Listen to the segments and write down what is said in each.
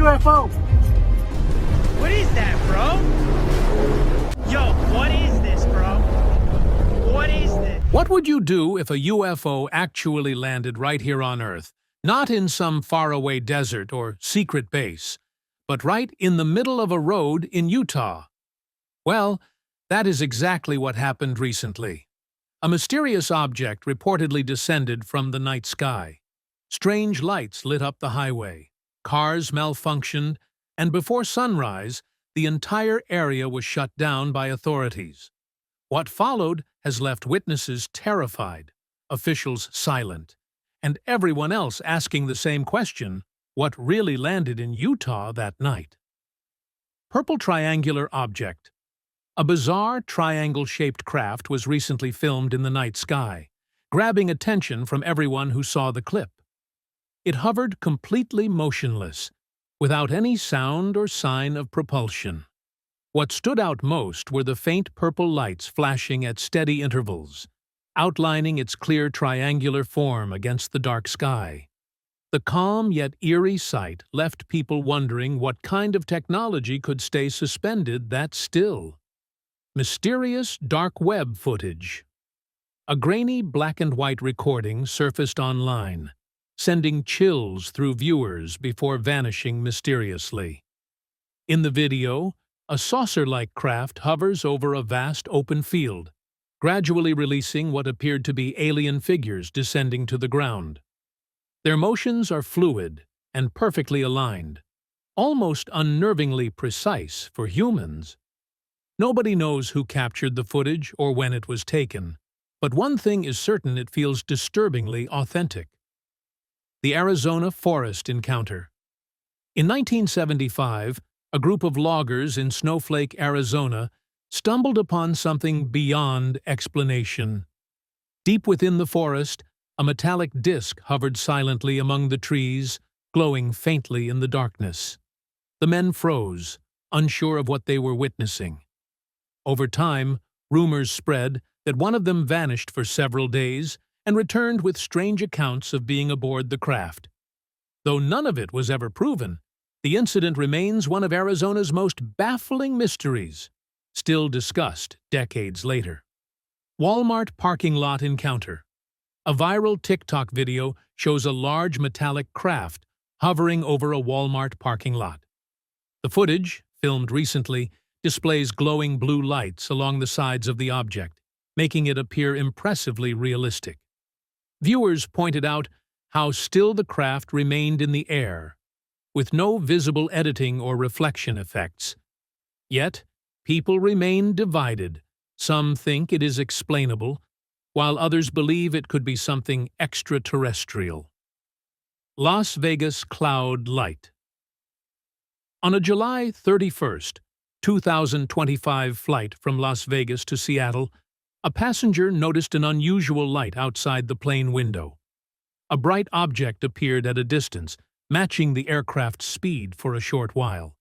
UFO. What is that, bro? Yo, what is this, bro? What is this? What would you do if a UFO actually landed right here on Earth, not in some faraway desert or secret base, but right in the middle of a road in Utah? Well, that is exactly what happened recently. A mysterious object reportedly descended from the night sky. Strange lights lit up the highway, cars malfunctioned, and before sunrise, the entire area was shut down by authorities. What followed has left witnesses terrified, officials silent, and everyone else asking the same question: what really landed in Utah that night? Purple triangular object. A bizarre triangle-shaped craft was recently filmed in the night sky, grabbing attention from everyone who saw the clip. It hovered completely motionless, without any sound or sign of propulsion. What stood out most were the faint purple lights flashing at steady intervals, outlining its clear triangular form against the dark sky. The calm yet eerie sight left people wondering what kind of technology could stay suspended that still. Mysterious dark web footage. A grainy black-and-white recording surfaced online, sending chills through viewers before vanishing mysteriously. In the video, a saucer-like craft hovers over a vast open field, gradually releasing what appeared to be alien figures descending to the ground. Their motions are fluid and perfectly aligned, almost unnervingly precise for humans. Nobody knows who captured the footage or when it was taken, but one thing is certain: it feels disturbingly authentic. The Arizona forest encounter. In 1975, a group of loggers in Snowflake, Arizona, stumbled upon something beyond explanation. Deep within the forest, a metallic disc hovered silently among the trees, glowing faintly in the darkness. The men froze, unsure of what they were witnessing. Over time, rumors spread that one of them vanished for several days and returned with strange accounts of being aboard the craft. Though none of it was ever proven, the incident remains one of Arizona's most baffling mysteries, still discussed decades later. Walmart parking lot encounter. A viral TikTok video shows a large metallic craft hovering over a Walmart parking lot. The footage, filmed recently, displays glowing blue lights along the sides of the object, making it appear impressively realistic. Viewers pointed out how still the craft remained in the air, with no visible editing or reflection effects. Yet, people remain divided. Some think it is explainable, while others believe it could be something extraterrestrial. Las Vegas cloud light. On a July 31st, 2025 flight from Las Vegas to Seattle, a passenger noticed an unusual light outside the plane window. A bright object appeared at a distance, matching the aircraft's speed for a short while.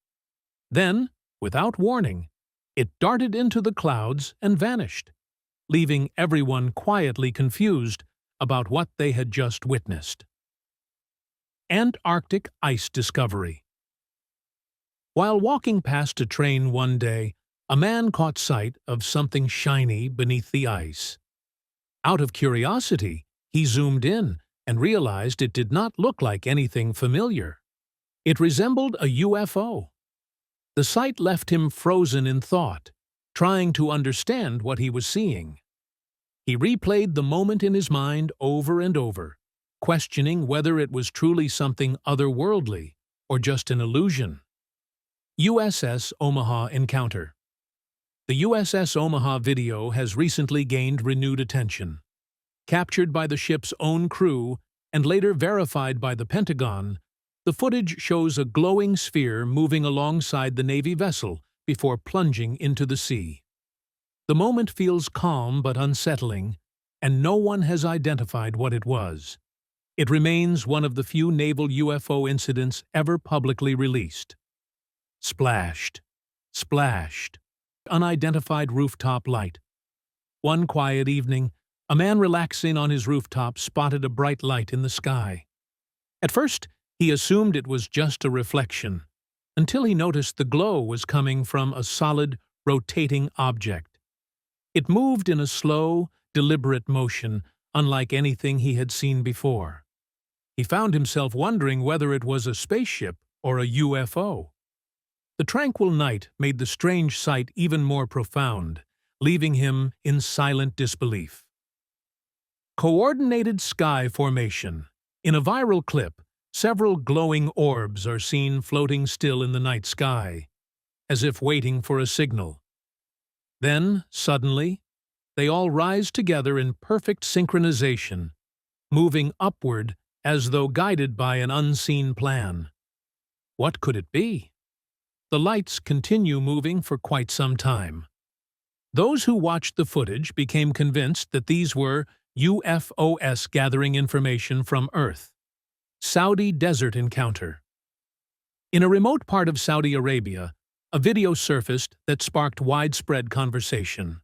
Then, without warning, it darted into the clouds and vanished, leaving everyone quietly confused about what they had just witnessed. Antarctic ice discovery. While walking past a train one day, a man caught sight of something shiny beneath the ice. Out of curiosity, he zoomed in and realized it did not look like anything familiar. It resembled a UFO. The sight left him frozen in thought, trying to understand what he was seeing. He replayed the moment in his mind over and over, questioning whether it was truly something otherworldly or just an illusion. USS Omaha encounter. The USS Omaha video has recently gained renewed attention. Captured by the ship's own crew and later verified by the Pentagon, the footage shows a glowing sphere moving alongside the Navy vessel before plunging into the sea. The moment feels calm but unsettling, and no one has identified what it was. It remains one of the few naval UFO incidents ever publicly released. Splashed. Splashed. Unidentified rooftop light. One quiet evening, a man relaxing on his rooftop spotted a bright light in the sky. At first, he assumed it was just a reflection, until he noticed the glow was coming from a solid, rotating object. It moved in a slow, deliberate motion, unlike anything he had seen before. He found himself wondering whether it was a spaceship or a UFO. The tranquil night made the strange sight even more profound, leaving him in silent disbelief. Coordinated sky formation. In a viral clip, several glowing orbs are seen floating still in the night sky, as if waiting for a signal. Then, suddenly, they all rise together in perfect synchronization, moving upward as though guided by an unseen plan. What could it be? The lights continue moving for quite some time. Those who watched the footage became convinced that these were UFOs gathering information from Earth. Saudi desert encounter. In a remote part of Saudi Arabia, a video surfaced that sparked widespread conversation.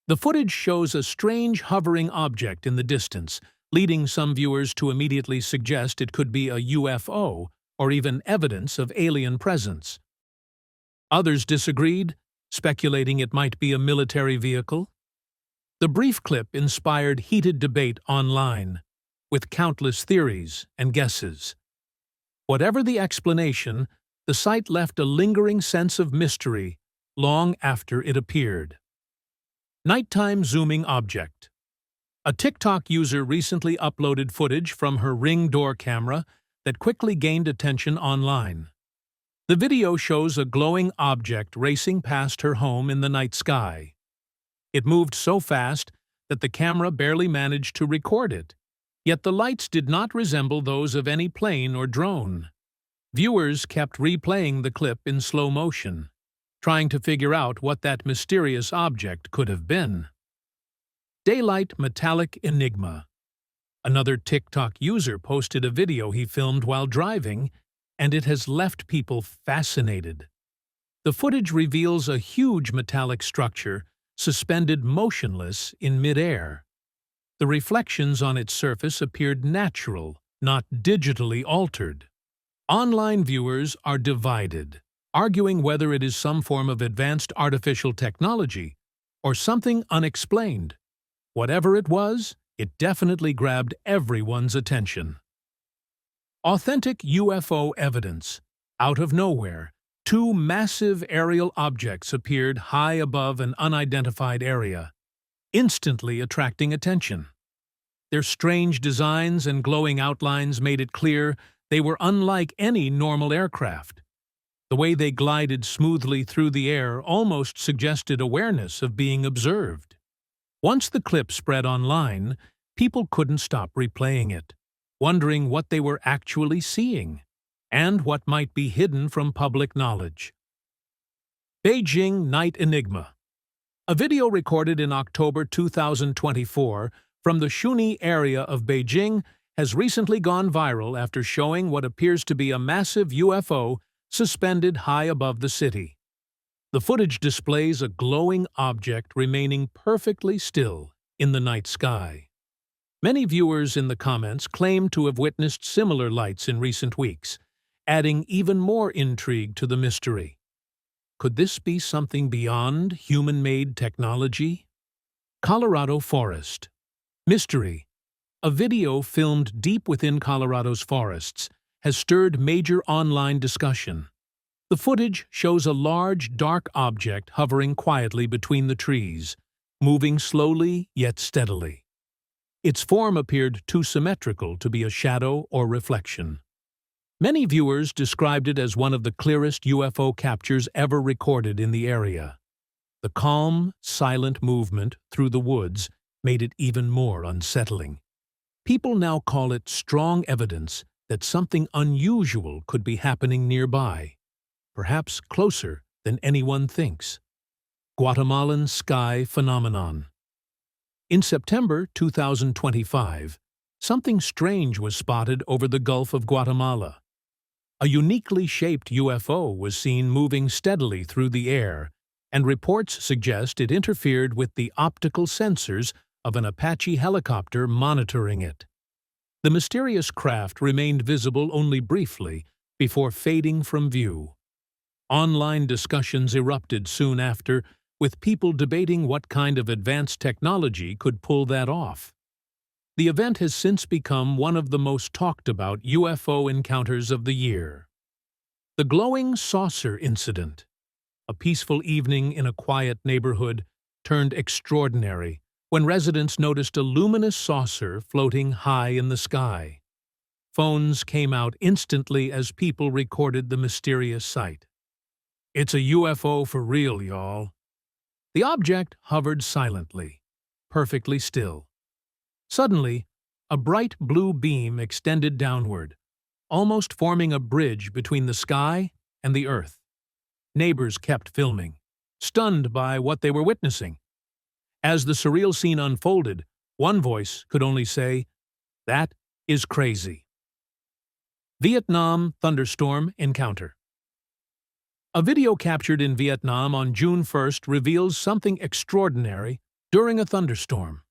The footage shows a strange hovering object in the distance, leading some viewers to immediately suggest it could be a UFO or even evidence of alien presence. Others disagreed, speculating it might be a military vehicle. The brief clip inspired heated debate online, with countless theories and guesses. Whatever the explanation, the sight left a lingering sense of mystery long after it appeared. Nighttime zooming object. A TikTok user recently uploaded footage from her Ring door camera that quickly gained attention online. The video shows a glowing object racing past her home in the night sky. It moved so fast that the camera barely managed to record it, yet the lights did not resemble those of any plane or drone. Viewers kept replaying the clip in slow motion, trying to figure out what that mysterious object could have been. Daylight metallic enigma. Another TikTok user posted a video he filmed while driving, and it has left people fascinated. The footage reveals a huge metallic structure suspended motionless in midair. The reflections on its surface appeared natural, not digitally altered. Online viewers are divided, arguing whether it is some form of advanced artificial technology or something unexplained. Whatever it was, it definitely grabbed everyone's attention. Authentic UFO evidence. Out of nowhere, two massive aerial objects appeared high above an unidentified area, instantly attracting attention. Their strange designs and glowing outlines made it clear they were unlike any normal aircraft. The way they glided smoothly through the air almost suggested awareness of being observed. Once the clip spread online, people couldn't stop replaying it, wondering what they were actually seeing and what might be hidden from public knowledge. Beijing night enigma. A video recorded in October 2024 from the Shuni area of Beijing has recently gone viral after showing what appears to be a massive UFO suspended high above the city. The footage displays a glowing object remaining perfectly still in the night sky. Many viewers in the comments claim to have witnessed similar lights in recent weeks, adding even more intrigue to the mystery. Could this be something beyond human-made technology? Colorado forest. Mystery. A video filmed deep within Colorado's forests has stirred major online discussion. The footage shows a large, dark object hovering quietly between the trees, moving slowly yet steadily. Its form appeared too symmetrical to be a shadow or reflection. Many viewers described it as one of the clearest UFO captures ever recorded in the area. The calm, silent movement through the woods made it even more unsettling. People now call it strong evidence that something unusual could be happening nearby, perhaps closer than anyone thinks. Guatemalan sky phenomenon. In September 2025, something strange was spotted over the Gulf of Guatemala. A uniquely shaped UFO was seen moving steadily through the air, and reports suggest it interfered with the optical sensors of an Apache helicopter monitoring it. The mysterious craft remained visible only briefly before fading from view, Online discussions erupted soon after, with people debating what kind of advanced technology could pull that off. The event has since become one of the most talked about UFO encounters of the year. The glowing saucer incident. A peaceful evening in a quiet neighborhood turned extraordinary when residents noticed a luminous saucer floating high in the sky. Phones came out instantly as people recorded the mysterious sight. "It's a UFO for real, y'all." The object hovered silently, perfectly still. Suddenly, a bright blue beam extended downward, almost forming a bridge between the sky and the earth. Neighbors kept filming, stunned by what they were witnessing. As the surreal scene unfolded, one voice could only say, "That is crazy." Vietnam thunderstorm encounter. A video captured in Vietnam on June 1st reveals something extraordinary during a thunderstorm.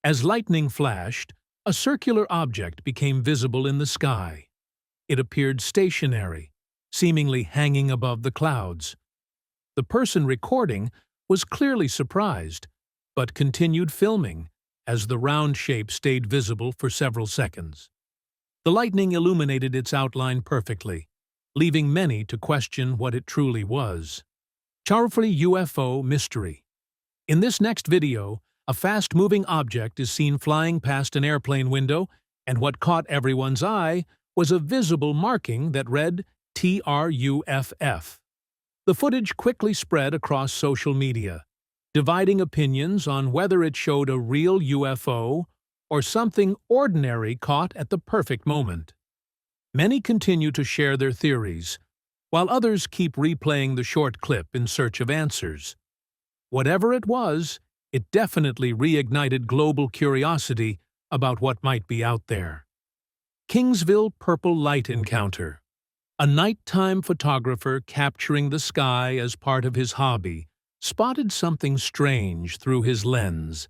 As lightning flashed, a circular object became visible in the sky. It appeared stationary, seemingly hanging above the clouds. The person recording was clearly surprised, but continued filming as the round shape stayed visible for several seconds. The lightning illuminated its outline perfectly, leaving many to question what it truly was. Charfrey UFO mystery. In this next video, a fast-moving object is seen flying past an airplane window, and what caught everyone's eye was a visible marking that read TRUFF. The footage quickly spread across social media, dividing opinions on whether it showed a real UFO or something ordinary caught at the perfect moment. Many continue to share their theories, while others keep replaying the short clip in search of answers. Whatever it was, it definitely reignited global curiosity about what might be out there. Kingsville purple light encounter. A nighttime photographer capturing the sky as part of his hobby spotted something strange through his lens.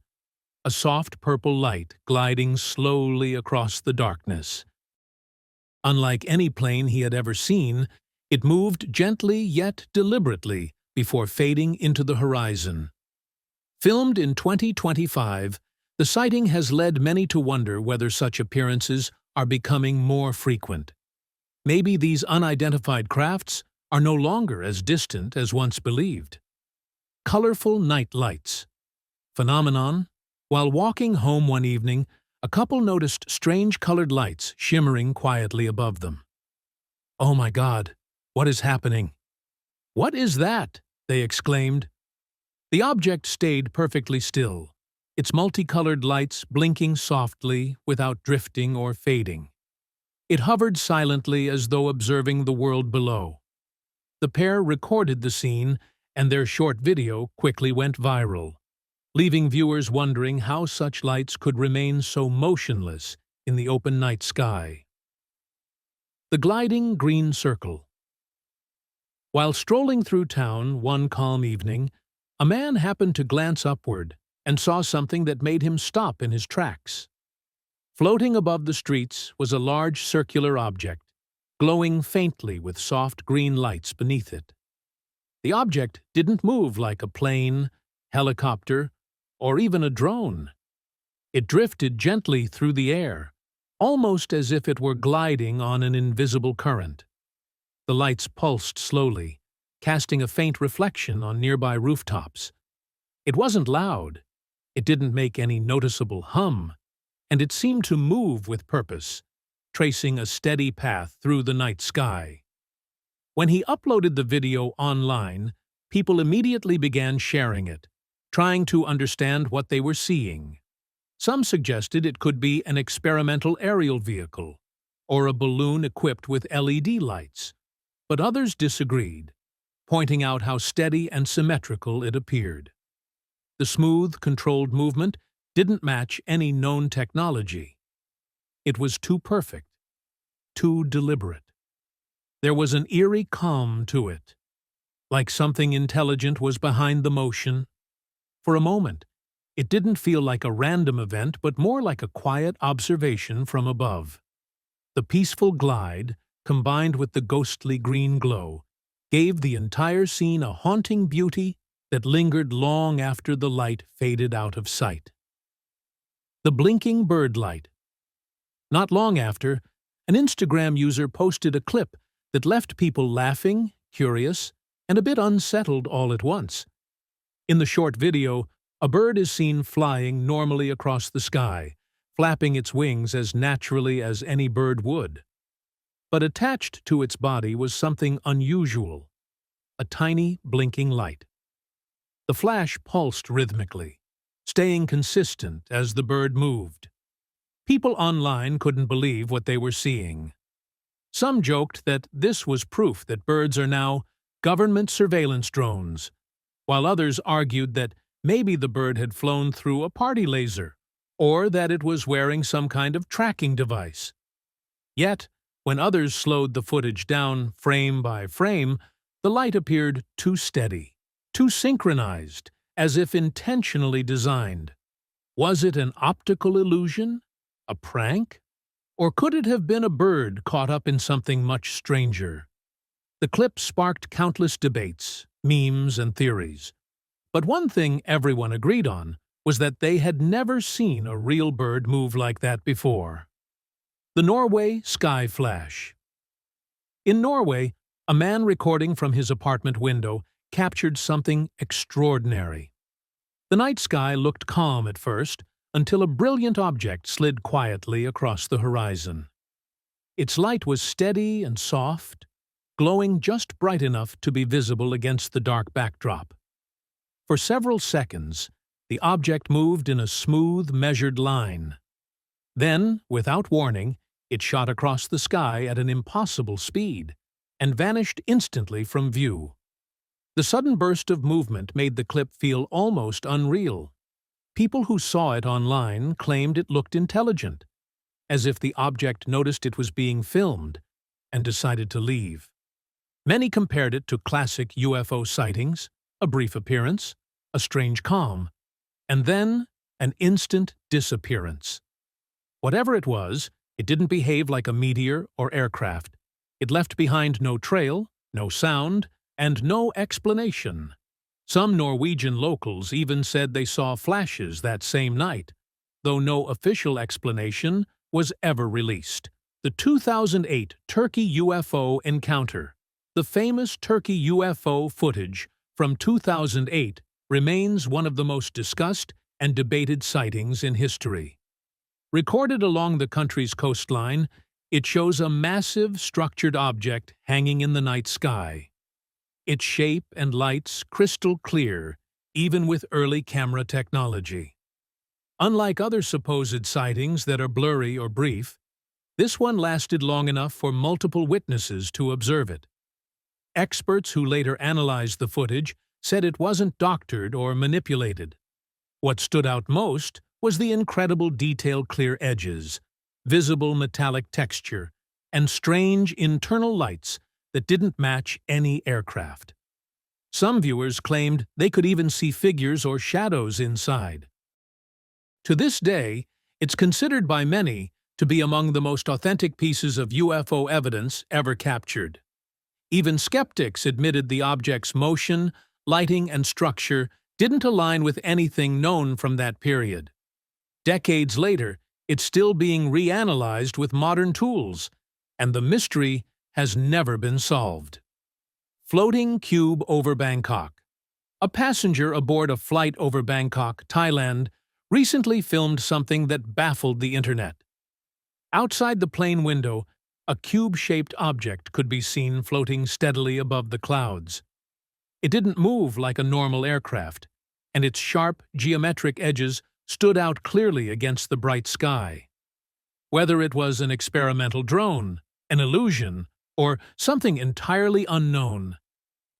A soft purple light gliding slowly across the darkness. Unlike any plane he had ever seen, it moved gently yet deliberately before fading into the horizon. Filmed in 2025, the sighting has led many to wonder whether such appearances are becoming more frequent. Maybe these unidentified crafts are no longer as distant as once believed. Colorful night lights. Phenomenon. While walking home one evening, a couple noticed strange colored lights shimmering quietly above them. "Oh my God, what is happening?" "What is that?" they exclaimed. The object stayed perfectly still, its multicolored lights blinking softly without drifting or fading. It hovered silently as though observing the world below. The pair recorded the scene, and their short video quickly went viral, leaving viewers wondering how such lights could remain so motionless in the open night sky. The gliding green circle. While strolling through town one calm evening, a man happened to glance upward and saw something that made him stop in his tracks. Floating above the streets was a large circular object, glowing faintly with soft green lights beneath it. The object didn't move like a plane, helicopter, or even a drone. It drifted gently through the air, almost as if it were gliding on an invisible current. The lights pulsed slowly, casting a faint reflection on nearby rooftops. It wasn't loud, it didn't make any noticeable hum, and it seemed to move with purpose, tracing a steady path through the night sky. When he uploaded the video online, people immediately began sharing it, trying to understand what they were seeing. Some suggested it could be an experimental aerial vehicle or a balloon equipped with LED lights, but others disagreed, pointing out how steady and symmetrical it appeared. The smooth, controlled movement didn't match any known technology. It was too perfect, too deliberate. There was an eerie calm to it, like something intelligent was behind the motion. For a moment, it didn't feel like a random event, but more like a quiet observation from above. The peaceful glide, combined with the ghostly green glow, gave the entire scene a haunting beauty that lingered long after the light faded out of sight. The blinking bird light. Not long after, an Instagram user posted a clip that left people laughing, curious, and a bit unsettled all at once. In the short video, a bird is seen flying normally across the sky, flapping its wings as naturally as any bird would. But attached to its body was something unusual, a tiny blinking light. The flash pulsed rhythmically, staying consistent as the bird moved. People online couldn't believe what they were seeing. Some joked that this was proof that birds are now government surveillance drones, while others argued that maybe the bird had flown through a party laser, or that it was wearing some kind of tracking device. Yet, when others slowed the footage down frame by frame, the light appeared too steady, too synchronized, as if intentionally designed. Was it an optical illusion? A prank? Or could it have been a bird caught up in something much stranger? The clip sparked countless debates, memes, and theories. But one thing everyone agreed on was that they had never seen a real bird move like that before. The Norway sky flash. In Norway, a man recording from his apartment window captured something extraordinary. The night sky looked calm at first, until a brilliant object slid quietly across the horizon. Its light was steady and soft, glowing just bright enough to be visible against the dark backdrop. For several seconds, the object moved in a smooth, measured line. Then, without warning, it shot across the sky at an impossible speed and vanished instantly from view. The sudden burst of movement made the clip feel almost unreal. People who saw it online claimed it looked intelligent, as if the object noticed it was being filmed and decided to leave. Many compared it to classic UFO sightings, a brief appearance, a strange calm, and then an instant disappearance. Whatever it was, it didn't behave like a meteor or aircraft. It left behind no trail, no sound, and no explanation. Some Norwegian locals even said they saw flashes that same night, though no official explanation was ever released. The 2008 Turkey UFO encounter. The famous Turkey UFO footage from 2008 remains one of the most discussed and debated sightings in history. Recorded along the country's coastline, it shows a massive structured object hanging in the night sky. Its shape and lights crystal clear, even with early camera technology. Unlike other supposed sightings that are blurry or brief, this one lasted long enough for multiple witnesses to observe it. Experts who later analyzed the footage said it wasn't doctored or manipulated. What stood out most was the incredible detailed clear edges, visible metallic texture, and strange internal lights that didn't match any aircraft. Some viewers claimed they could even see figures or shadows inside. To this day, it's considered by many to be among the most authentic pieces of UFO evidence ever captured. Even skeptics admitted the object's motion, lighting, and structure didn't align with anything known from that period. Decades later, it's still being reanalyzed with modern tools, and the mystery has never been solved. Floating cube over Bangkok. A passenger aboard a flight over Bangkok, Thailand, recently filmed something that baffled the internet. Outside the plane window, a cube-shaped object could be seen floating steadily above the clouds. It didn't move like a normal aircraft, and its sharp, geometric edges stood out clearly against the bright sky. Whether it was an experimental drone, an illusion, or something entirely unknown,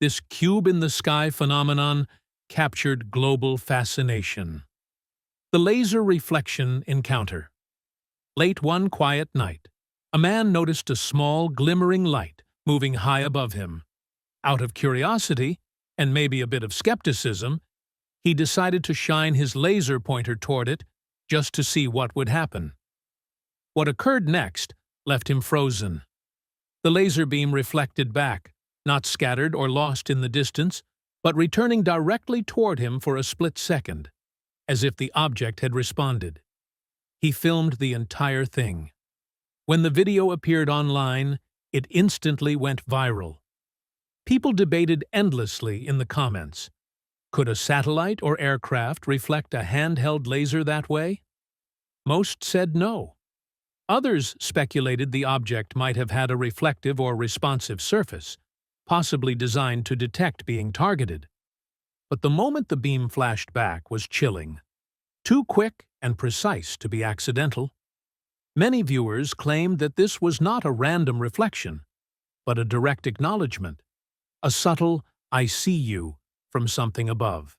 this cube-in-the-sky phenomenon captured global fascination. The laser reflection encounter. Late one quiet night, a man noticed a small, glimmering light moving high above him. Out of curiosity, and maybe a bit of skepticism, he decided to shine his laser pointer toward it just to see what would happen. What occurred next left him frozen. The laser beam reflected back, not scattered or lost in the distance, but returning directly toward him for a split second, as if the object had responded. He filmed the entire thing. When the video appeared online, it instantly went viral. People debated endlessly in the comments. Could a satellite or aircraft reflect a handheld laser that way? Most said no. Others speculated the object might have had a reflective or responsive surface, possibly designed to detect being targeted. But the moment the beam flashed back was chilling. Too quick and precise to be accidental. Many viewers claimed that this was not a random reflection, but a direct acknowledgement, a subtle "I see you" from something above.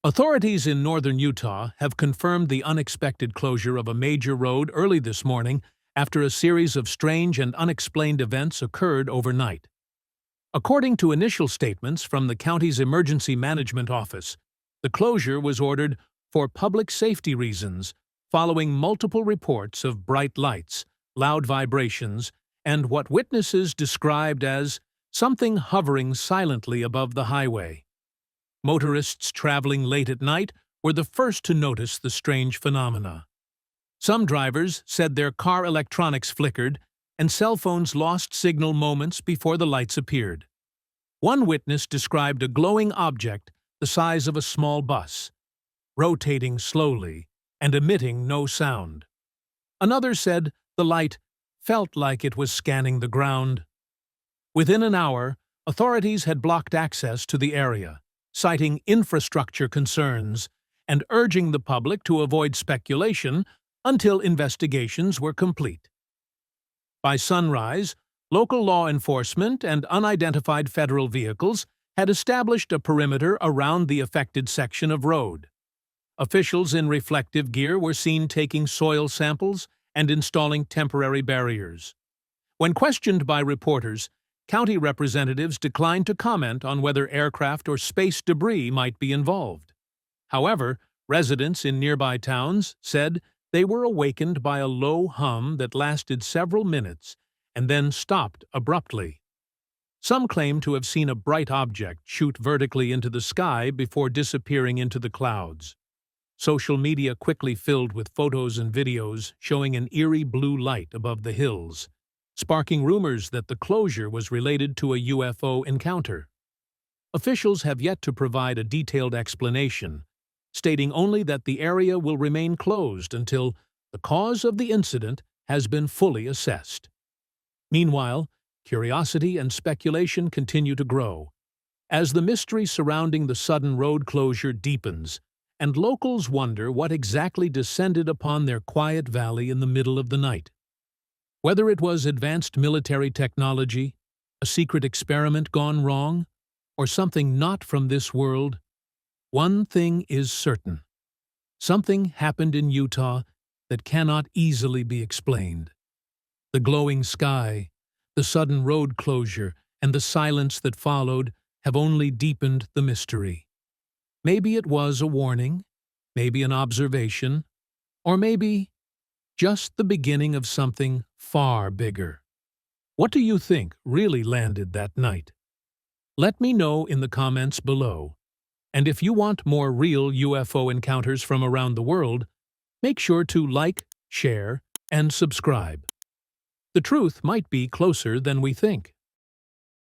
Authorities in northern Utah have confirmed the unexpected closure of a major road early this morning after a series of strange and unexplained events occurred overnight. According to initial statements from the county's Emergency Management Office, the closure was ordered for public safety reasons following multiple reports of bright lights, loud vibrations, and what witnesses described as something hovering silently above the highway. Motorists traveling late at night were the first to notice the strange phenomena. Some drivers said their car electronics flickered and cell phones lost signal moments before the lights appeared. One witness described a glowing object the size of a small bus, rotating slowly and emitting no sound. Another said the light felt like it was scanning the ground. Within an hour, authorities had blocked access to the area, citing infrastructure concerns and urging the public to avoid speculation until investigations were complete. By sunrise, local law enforcement and unidentified federal vehicles had established a perimeter around the affected section of road. Officials in reflective gear were seen taking soil samples and installing temporary barriers. When questioned by reporters, county representatives declined to comment on whether aircraft or space debris might be involved. However, residents in nearby towns said they were awakened by a low hum that lasted several minutes and then stopped abruptly. Some claim to have seen a bright object shoot vertically into the sky before disappearing into the clouds. Social media quickly filled with photos and videos showing an eerie blue light above the hills, sparking rumors that the closure was related to a UFO encounter. Officials have yet to provide a detailed explanation, stating only that the area will remain closed until the cause of the incident has been fully assessed. Meanwhile, curiosity and speculation continue to grow, as the mystery surrounding the sudden road closure deepens, and locals wonder what exactly descended upon their quiet valley in the middle of the night. Whether it was advanced military technology, a secret experiment gone wrong, or something not from this world, one thing is certain. Something happened in Utah that cannot easily be explained. The glowing sky, the sudden road closure, and the silence that followed have only deepened the mystery. Maybe it was a warning, maybe an observation, or maybe just the beginning of something far bigger. What do you think really landed that night? Let me know in the comments below. And if you want more real UFO encounters from around the world, make sure to like, share, and subscribe. The truth might be closer than we think.